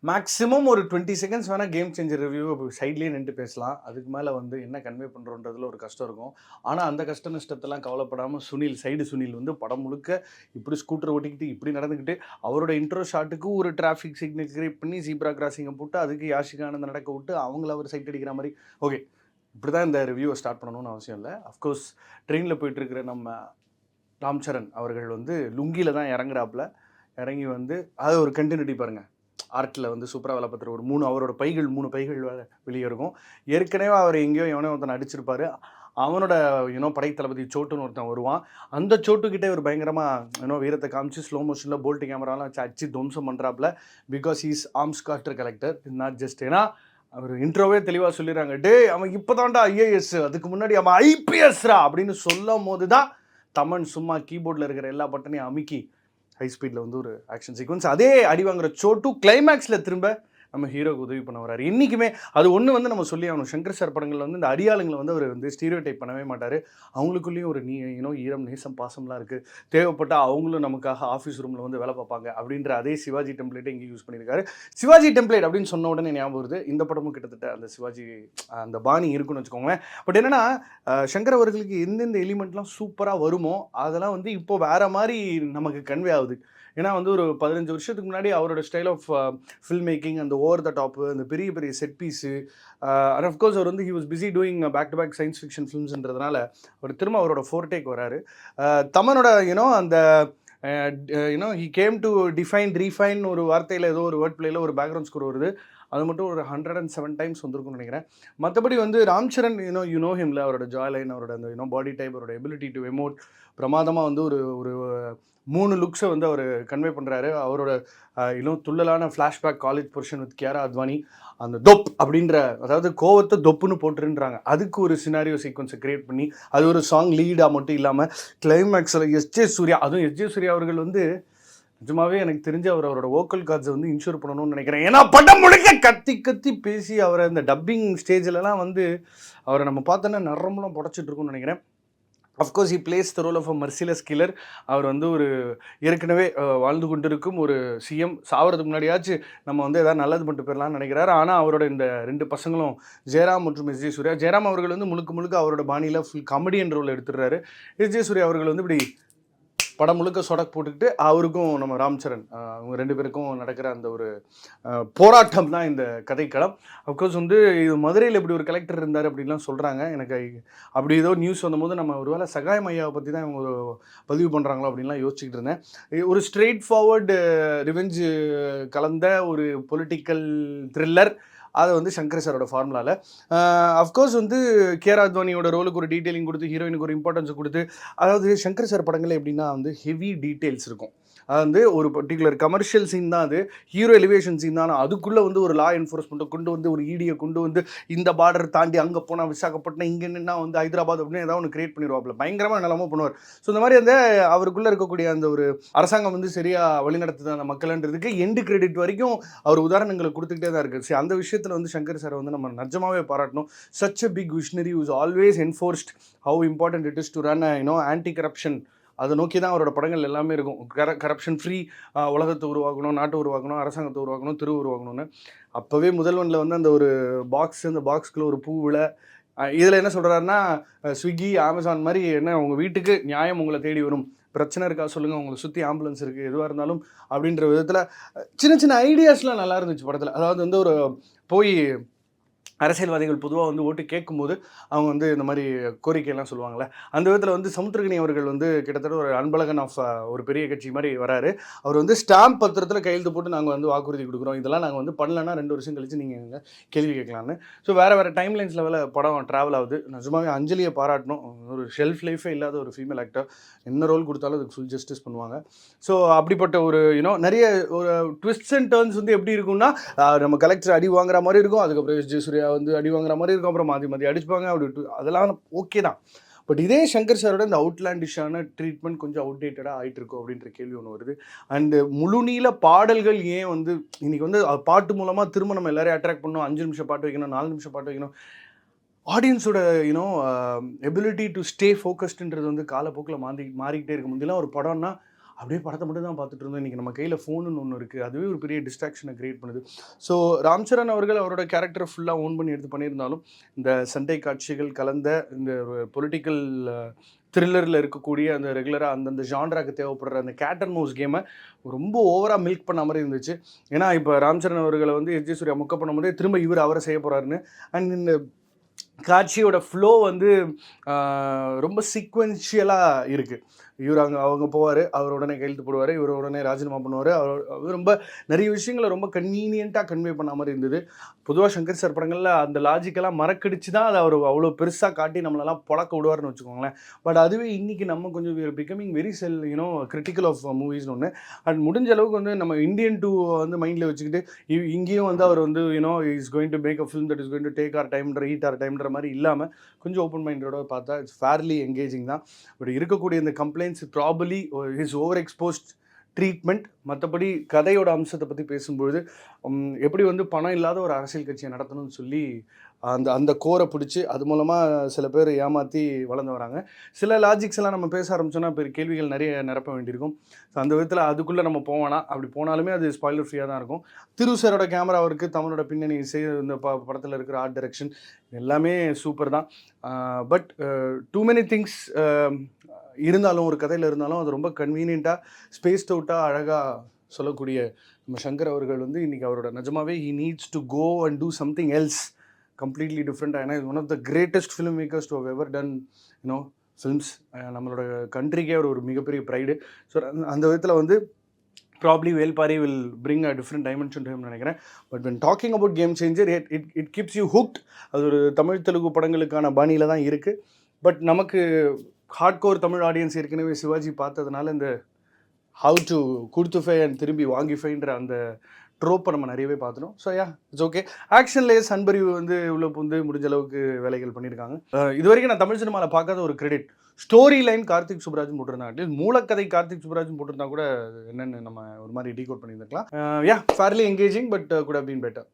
Maximum ஒரு 20 seconds வேணால் game changer review சைட்லேயே நின்று பேசலாம். அதுக்கு மேலே வந்து என்ன கன்வே பண்ணுறோன்றதுல ஒரு கஷ்டம் இருக்கும். ஆனால் அந்த கஷ்ட நஷ்டத்தெல்லாம் கவலைப்படாமல் சுனில் வந்து படம் முழுக்க இப்படி ஸ்கூட்டர் ஓட்டிக்கிட்டு இப்படி நடந்துக்கிட்டு அவரோட இன்ட்ரோ ஷாட்டுக்கு ஒரு டிராஃபிக் சிக்னல் கிரியேட் பண்ணி ஜீப்ரா கிராசிங்கை போட்டு அதுக்கு யாஷிகா ஆனந்த் நடக்க விட்டு அவங்கள அவர் சைட் அடிக்கிற மாதிரி ஓகே இப்படி தான் இந்த ரிவ்யூவை ஸ்டார்ட் பண்ணணும்னு அவசியம் இல்லை. அஃப்கோர்ஸ் ட்ரெயினில் போயிட்டுருக்கிற நம்ம ராம் சரண் அவர்கள் வந்து லுங்கியில் தான் இறங்குறாப்புல. இறங்கி வந்து அது ஒரு கண்டினியூட்டி பாருங்கள். ஆர்ட்டில் வந்து சூப்பராக வேலை பார்த்துரு ஒரு அவரோட 3 பைகள் வெளியே இருக்கும். ஏற்கனவே அவர் எங்கேயோ எவனோ ஒருத்தனை அடிச்சிருப்பாரு. அவனோட படை தளபதி சோட்டுன்னு ஒருத்தன் வருவான். அந்த சோட்டுக்கிட்டே ஒரு பயங்கரமாக வீரத்தை காமிச்சு ஸ்லோ மோஷனில் போல்ட்டு கேமராலாம் வச்சு அடிச்சு துவம்சம் பண்ணுறாப்புல. Because is arms caster collector not just. ஏன்னா அவர் இன்ட்ரோவே தெளிவாக சொல்லிடுறாங்க, டே அவன் இப்போ தான்டா ஐஏஎஸ், அதுக்கு முன்னாடி அவன் ஐபிஎஸ்ரா அப்படின்னு சொல்லும் போது தான் தமன் சும்மா கீபோர்டில் இருக்கிற எல்லா பட்டனையும் அமுக்கி ஹை ஸ்பீடில் வந்து ஒரு ஆக்ஷன் சீக்வன்ஸ். அதே அடி வாங்குற சோட்டு கிளைமேக்ஸில் திரும்ப நம்ம ஹீரோக்கு உதவி பண்ண வராரு. இன்றைக்குமே அது ஒன்று வந்து நம்ம சொல்லி ஆகணும். சங்கர் சார் படங்களில் வந்து இந்த அடியாளுங்களை வந்து அவர் வந்து ஸ்டீரியோ டைப் பண்ணவே மாட்டார். அவங்களுக்குள்ளேயும் ஒரு ஈரம் நேசம் பாசம்லாம் இருக்குது. தேவைப்பட்டால் அவங்களும் நமக்காக ஆஃபீஸ் ரூமில் வந்து வேலை பார்ப்பாங்க அப்படின்ற அதே சிவாஜி டெம்ப்ளேட்டை இங்கே யூஸ் பண்ணியிருக்காரு. சிவாஜி டெம்ப்ளேட் அப்படின்னு சொன்ன உடனே ஞாபகம் வருது. இந்த படமும் கிட்டத்தட்ட அந்த சிவாஜி அந்த பாணி இருக்குன்னு வச்சுக்கோங்களேன். பட் என்னென்னா சங்கர் அவர்களுக்கு எந்தெந்த எலிமெண்ட்லாம் சூப்பராக வருமோ அதெல்லாம் வந்து இப்போது வேறு மாதிரி நமக்கு கன்வே ஆகுது. ஏன்னா வந்து ஒரு 15 வருஷத்துக்கு முன்னாடி அவரோட ஸ்டைல் ஆஃப் ஃபில்ம் மேக்கிங், அந்த ஓவர் த டாப்பு, அந்த பெரிய பெரிய செட் பீஸு, அண்ட் அஃப்கோர்ஸ் அவர் வந்து he was busy doing back to back science fiction ஃபிலிம்ஸ்ன்றதுனால அவர் திரும்ப அவரோட ஃபோர்டேக் வராரு. தமனோட அந்த ஹி கேம் டு ரீஃபைன் ஒரு வார்த்தையில் ஏதோ ஒரு வேர்ட் பிளேயில் ஒரு பேக்ரவுண்ட் ஸ்கோர் வருது. அது மட்டும் ஒரு 107 டைம்ஸ் வந்திருக்கும்னு நினைக்கிறேன். மற்றபடி வந்து ராம் சரண் ஹிம்ல அவரோட ஜாய் லைன், அவரோட அந்த பாடி டைப், அவரோட எபிலிட்டி டு எமோட் பிரமாதமாக வந்து ஒரு 3 லுக்ஸை வந்து அவர் கன்வே பண்ணுறாரு. அவரோட துள்ளலான flashback college portion with Kiara Advani, அந்த தொப் அப்படின்ற, அதாவது கோவத்தை தொப்புன்னு போட்டுருன்றாங்க, அதுக்கு ஒரு சினாரியோ சீக்வன்ஸை கிரியேட் பண்ணி அது ஒரு சாங் லீடாக மட்டும் இல்லாமல் கிளைமேக்ஸில் எஸ்ஜே சூர்யா அவர்கள் வந்து நிஜமாவே எனக்கு தெரிஞ்சு அவரோட வோக்கல் கார்ட்ஸை வந்து இன்ஷூர் பண்ணணும்னு நினைக்கிறேன். ஏன்னா படம் முழுக்க கத்தி பேசி அவரை இந்த டப்பிங் ஸ்டேஜிலலாம் வந்து அவரை நம்ம பார்த்தோன்னா நரம்புலாம் புடச்சிட்டு இருக்கோம்னு நினைக்கிறேன். Of course he plays the role of a merciless killer. அவர் வந்து ஒரு ஏற்கனவே வாழ்ந்து கொண்டிருக்கும் ஒரு சிஎம், சாவறதுக்கு முன்னாடியாச்சும் நம்ம வந்து எதாவது நல்லது பண்ணிட்டு போயிடலாம்னு நினைக்கிறாரு. ஆனால் அவரோட இந்த 2 பசங்களும் ஜெயராம் மற்றும் எஸ்ஜே சூர்யா, ஜெயராம் அவர்கள் வந்து முழுக்க அவரோட பாணியில் ஃபுல் காமெடியன் ரோல் எடுத்துடுறாரு. எஸ்ஜே சூர்யா அவர்கள் வந்து இப்படி படம் முழுக்க சொடக் போட்டுக்கிட்டு அவருக்கும் நம்ம ராம் சரண் அவங்க 2 பேருக்கும் நடக்கிற அந்த ஒரு போராட்டம் தான் இந்த கதைக்களம். அஃப்கோர்ஸ் வந்து இது மதுரையில் இப்படி ஒரு கலெக்டர் இருந்தார் அப்படின்லாம் சொல்கிறாங்க. எனக்கு அப்படி ஏதோ நியூஸ் வந்தபோது நம்ம ஒருவேளை சகாயம் ஐயாவை பற்றி தான் இவங்க ஒரு பதிவு பண்ணுறாங்களோ அப்படின்லாம் யோசிச்சுக்கிட்டு இருந்தேன். ஒரு ஸ்ட்ரெயிட் ஃபார்வர்டு ரிவெஞ்சு கலந்த ஒரு பொலிட்டிக்கல் த்ரில்லர், அதை வந்து சங்கர் சாரோட ஃபார்முலாவில். அஃப்கோர்ஸ் வந்து கியாரா அத்வானியோட ரோலுக்கு ஒரு டீட்டெயிலிங் கொடுத்து, ஹீரோயினுக்கு ஒரு இம்பார்ட்டன்ஸ் கொடுத்து, அதாவது சங்கர் சார் படங்கள் எப்படின்னா வந்து ஹெவி டீட்டெயில்ஸ் இருக்கும். அது வந்து ஒரு பர்டிகுலர் கமர்ஷியல் சீன் தான், அது ஹீரோ எலிவேஷன் சீன் தான். அதுக்குள்ளே வந்து ஒரு லா என்ஃபோர்ஸ்மெண்ட்டை கொண்டு வந்து, ஒரு ஈடியை கொண்டு வந்து, இந்த பார்டர் தாண்டி அங்கே போனால் விசாகப்பட்டினம், இங்கே நின்னா வந்து ஹைதராபாத் அப்படின்னு ஏதாவது ஒன்று கிரியேட் பண்ணிடுவாப்பில். பயங்கரமாக நிலமும் பண்ணுவார். ஸோ இந்த மாதிரி அந்த அவருக்குள்ளே இருக்கக்கூடிய அந்த ஒரு அரசாங்கம் வந்து சரியாக வழிநடத்துது அந்த மக்கள்ன்றதுக்கு எண்டு கிரெடிட் வரைக்கும் அவர் உதாரணங்களை கொடுத்துக்கிட்டே தான் இருக்குது. சரி, அந்த விஷயத்தில் வந்து சங்கர் சாரை வந்து நம்ம நிஜமாவே பாராட்டணும். Such a big visionary who's always enforced how important it is to run anti corruption. அதை நோக்கி தான் அவரோட படங்கள் எல்லாமே இருக்கும். கரப்ஷன் ஃப்ரீ உலகத்தை உருவாக்கணும், நாட்டை உருவாக்கணும், அரசாங்கத்தை உருவாக்கணும், உருவாக்கணும்னு. அப்போவே முதல்வனில் வந்து அந்த ஒரு பாக்ஸ், அந்த பாக்ஸ்குள்ளே ஒரு பூவில் இதில் என்ன சொல்கிறாருன்னா, ஸ்விக்கி அமேசான் மாதிரி என்ன உங்கள் வீட்டுக்கு நியாயம் உங்களை தேடி வரும், பிரச்சனை இருக்கா சொல்லுங்கள், உங்களை சுற்றி ஆம்புலன்ஸ் இருக்குது, எதுவாக இருந்தாலும் அப்படின்ற விதத்தில் சின்ன ஐடியாஸ்லாம் நல்லா இருந்துச்சு படத்தில். அதாவது வந்து ஒரு போய் அரசியல்வாதிகள் பொதுவாக வந்து ஓட்டு கேட்கும்போது அவங்க வந்து இந்த மாதிரி கோரிக்கையெல்லாம் சொல்லுவாங்களே, அந்த விதத்தில் வந்து சமுத்திரகனி அவர்கள் வந்து கிட்டத்தட்ட ஒரு அன்பழகன் ஆஃப் ஒரு பெரிய கட்சி மாதிரி வராரு. அவர் வந்து ஸ்டாம்ப் பத்திரத்தில் கையெழுத்து போட்டு நாங்கள் வந்து வாக்குறுதி கொடுக்குறோம், இதெல்லாம் நாங்கள் வந்து பண்ணலன்னா 2 வருஷம் கழிச்சு நீங்கள் எங்கள் கேள்வி கேட்கலான்னு. ஸோ வேறு டைம்லைன்ஸ் லெவலில் படம் ட்ராவல் ஆகுது. நிஜமாவே அஞ்சலியை பாராட்டணும். ஒரு ஷெல்ஃப் லைஃபே இல்லாத ஒரு ஃபீமேல் ஆக்டர், என்ன ரோல் கொடுத்தாலும் அதுக்கு ஃபுல் ஜஸ்டிஸ் பண்ணுவாங்க. ஸோ அப்படிப்பட்ட ஒரு நிறைய ஒரு ட்விஸ்ட்ஸ் அண்ட் டர்ன்ஸ் வந்து எப்படி இருக்கும்னா, நம்ம கலெக்டர் அடி வாங்குற மாதிரி இருக்கும், அதுக்கப்புறம் எஸ்ஜே சூர்யா வந்து அடி வாங்குற மாதிரி இருக்கும், அப்புறம் மாற்றி அடிச்சுப்பாங்க, அப்படி அதெல்லாம் ஓகே தான். பட் இதே சங்கர் சாரோட இந்த அவுட்லாண்டிஷான ட்ரீட்மெண்ட் கொஞ்சம் அவுடேட்டடாக ஆகிட்டு இருக்கும் அப்படின்ற கேள்வி ஒன்று வருது. அண்டு முழுநீள பாடல்கள் ஏன் வந்து இன்றைக்கி வந்து பாட்டு மூலமாக திரும்ப நம்ம எல்லாரையும் அட்ராக்ட் பண்ணணும், 5 நிமிஷம் பாட்டு வைக்கணும், 4 நிமிஷம் பாட்டு வைக்கணும். ஆடியன்ஸோட எபிலிட்டி டு ஸ்டே ஃபோக்கஸ்டுன்றது வந்து காலப்போக்கில் மாறிக்கிட்டே இருக்கு. முந்திலாம் ஒரு படம்னா அப்படியே படத்தை மட்டும் தான் பார்த்துட்டு இருந்தோம். இன்றைக்கி நம்ம கையில் ஃபோனுன்னு ஒன்று இருக்குது, அதுவே ஒரு பெரிய டிஸ்ட்ராக்ஷனை க்ரியேட் பண்ணுது. ஸோ ராம் சரண் அவர்கள் அவரோட கேரக்டரை ஃபுல்லாக ஓன் பண்ணி எடுத்து பண்ணியிருந்தாலும் இந்த சண்டை காட்சிகள் கலந்த இந்த பொலிட்டிக்கல் த்ரில்லரில் இருக்கக்கூடிய அந்த ரெகுலராக அந்தந்த ஜான்ராக்கு தேவைப்படுற அந்த கேட் அண்ட் மவுஸ் கேமை ரொம்ப ஓவராக மில்க் பண்ண மாதிரி இருந்துச்சு. ஏன்னா இப்போ ராம் சரண் அவர்களை வந்து எஸ் ஜே சூர்யா முக்க பண்ணும்போதே திரும்ப இவர் அவரை செய்ய போகிறாருன்னு. அண்ட் இந்த காட்சியோட ஃப்ளோ வந்து ரொம்ப சீக்வென்ஷியலாக இருக்குது. இவர் அவங்க போவார், அவர் உடனே கையெழுத்து போடுவார், இவர் உடனே ராஜினாமா பண்ணுவார். அவர் ரொம்ப நிறைய விஷயங்களை ரொம்ப கன்வீனியண்ட்டாக கன்வே பண்ண மாதிரி இருந்தது. பொதுவாக சங்கர் சார் படங்களில் அந்த லாஜிக்கெல்லாம் மறக்கடிச்சு தான் அதை அவர் அவ்வளோ பெருசாக காட்டி நம்மளெல்லாம் புழக்க விடுவார்னு வச்சுக்கோங்களேன். பட் அதுவே இன்றைக்கி நம்ம கொஞ்சம் பிகமிங் வெரி கிரிட்டிக்கல் ஆஃப் மூவிஸ்னு ஒன்று. அண்ட் முடிஞ்ச அளவுக்கு வந்து நம்ம இந்தியன் டூ வந்து மைண்டில் வச்சுக்கிட்டு இங்கேயும் வந்து அவர் வந்து is going to make a film that is going to take our time eat our டைம்ன்ற மாதிரி இல்லாமல் கொஞ்சம் ஓப்பன் மைண்டோட பார்த்தா இட்ஸ் ஃபேர்லி என்கேஜிங் தான். பட் இருக்கக்கூடிய இந்த complaints probably his over exposed treatment. மற்றபடி கதையோட அம்சத்தை பற்றி பேசும்பொழுது எப்படி வந்து பணம் இல்லாத ஒரு அரசியல் கட்சியை நடத்தணும்னு சொல்லி அந்த கோரை பிடிச்சி அது மூலமாக சில பேர் ஏமாற்றி வளர்ந்து வராங்க. சில லாஜிக்ஸ் எல்லாம் நம்ம பேச ஆரம்பிச்சோன்னா பெரிய கேள்விகள் நிறைய நிரப்ப வேண்டியிருக்கும். ஸோ அந்த விதத்தில் அதுக்குள்ளே நம்ம போவோம்னா அப்படி போனாலுமே அது ஸ்பாயிலர் ஃப்ரீயாக தான் இருக்கும். திருசரோட கேமரா ஒர்க்கு, தமிழோட பின்னணி இசை, இந்த படத்தில் இருக்கிற ஆர்ட் டைரக்ஷன் எல்லாமே சூப்பர் தான். பட் டூ மெனி திங்ஸ் இருந்தாலும் ஒரு கதையில் இருந்தாலும் அது ரொம்ப கன்வீனியண்ட்டாக ஸ்பேஸ்ட் அவுட்டாக அழகாக சொல்லக்கூடிய நம்ம சங்கர் அவர்கள் வந்து இன்றைக்கி அவரோட நிஜமாவே he needs to go and do something else completely different. ஏன்னா இது one of the greatest film makers to have ever done films. நம்மளோட கண்ட்ரிக்கே ஒரு மிகப்பெரிய ப்ரைடு. ஸோ அந்த விதத்தில் வந்து probably Velpari will bring a different dimension to ஹிம்னு நினைக்கிறேன். But when talking about Game Changer it keeps you hooked. அது ஒரு தமிழ் தெலுங்கு படங்களுக்கான பாணியில் தான் இருக்குது. பட் நமக்கு ஹார்ட்கோர் தமிழ் ஆடியன்ஸ் ஏற்கனவே சிவாஜி பார்த்ததுனால இந்த ஹவு டு கொடுத்துஃபை அண்ட் திரும்பி வாங்கிஃபைன்ற அந்த ட்ரோப்பை நம்ம நிறையவே பார்த்துட்டோம். So it's okay. ஆக்ஷன்லேயே சன்பரிவு வந்து உள்ள புந்து முடிஞ்ச அளவுக்கு வேலைகள் பண்ணியிருக்காங்க. இது வரைக்கும் நான் தமிழ் சினிமாவில் பார்க்காத ஒரு கிரெடிட். ஸ்டோரி லைன் கார்த்திக் சுப்ராஜன் போட்டிருந்தாங்க. அட்லீஸ்ட் மூலக்கதை கார்த்திக் சுப்ராஜன் போட்டிருந்தா கூட என்னென்னு நம்ம ஒரு மாதிரி டீகோட் பண்ணியிருந்துருக்கலாம். Fairly engaging but could have been better.